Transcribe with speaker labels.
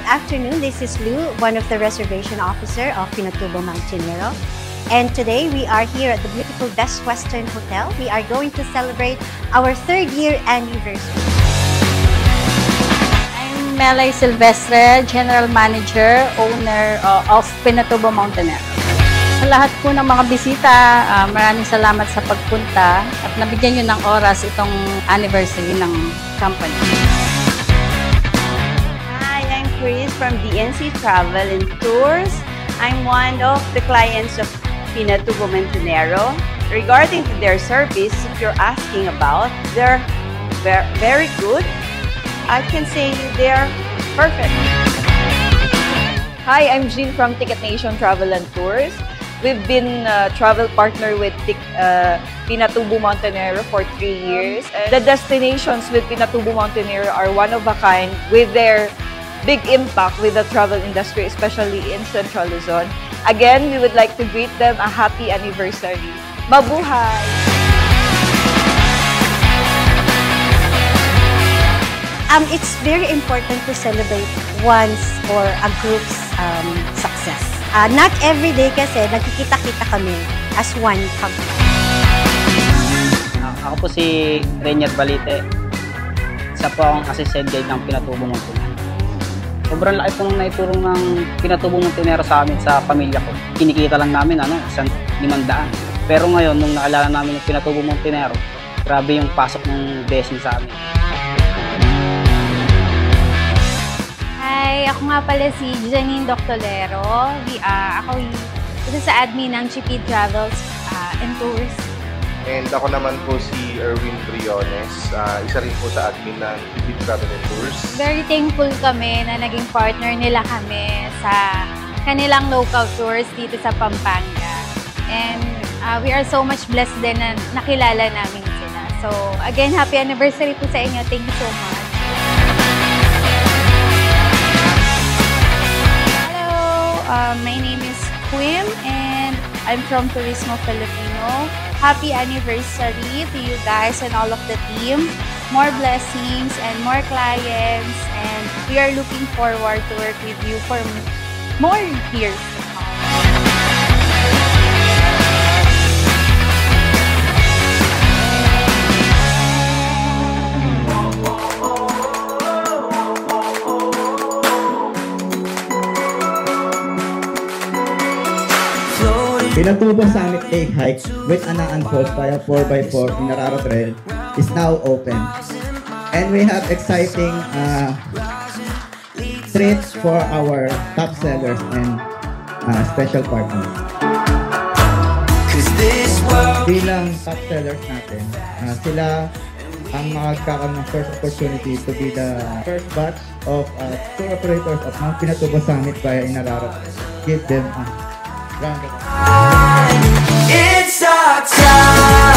Speaker 1: afternoon. This is Lou, one of the reservation officer of Pinatubo Montenero. And today we are here at the beautiful Best Western Hotel. We are going to celebrate our 3rd year anniversary.
Speaker 2: I'm Melay Silvestre, General Manager, Owner of Pinatubo Montenero. Sa lahat po ng mga bisita, maraming salamat sa pagpunta at nabigyan nyo ng oras itong anniversary ng company.
Speaker 3: Chris from DNC Travel and Tours. I'm one of the clients of Pinatubo Montenero. Regarding to their service, if you're asking about, they're very good. I can say they're perfect.
Speaker 4: Hi, I'm Jean from Ticket Nation Travel and Tours. We've been a travel partner with Pinatubo Montenero for 3 years. And the destinations with Pinatubo Montenero are one of a kind with their big impact with the travel industry, especially in Central Luzon. Again, we would like to greet them a happy anniversary. Mabuhay!
Speaker 1: It's very important to celebrate one's or a group's success. Not every day kasi nagkikita-kita kami as one company.
Speaker 5: Ako po si Reynard Balite. Isa po akong assistant guide ng Pinatubo Montenero. Sobrang laki pong naitulong ng Pinatubo Montenero sa amin, sa pamilya ko. Kinikita lang namin, 1,500. Pero ngayon, nung nakilala namin yung Pinatubo Montenero, grabe yung pasok ng blessing sa amin.
Speaker 6: Hi, ako nga pala si Janine Doctolero. Ako isa sa admin ng GP Travels and Tours.
Speaker 7: And ako naman po si Erwin Briones, isa rin po sa admin ng GP Travel and Tours.
Speaker 6: Very thankful kami na naging partner nila kami sa kanilang local tours dito sa Pampanga. And we are so much blessed din na nakilala namin sila. So again, happy anniversary po sa inyo. Thank you so much. Hello, my name is Quim and I'm from Turismo Filipino. Happy anniversary to you guys and all of the team. More blessings and more clients, and we are looking forward to work with you for more years to come.
Speaker 8: Pinatubo Summit Lake Hike with Anaan Falls via 4x4 in Nararo Trail is now open. And we have exciting treats for our top sellers and special partners. Bilang top sellers natin, sila ang makakakaroon ng first opportunity to be the first batch of tour operators of Mount Pinatubo Summit via Nararo. Give them a round of applause.
Speaker 9: It's our time.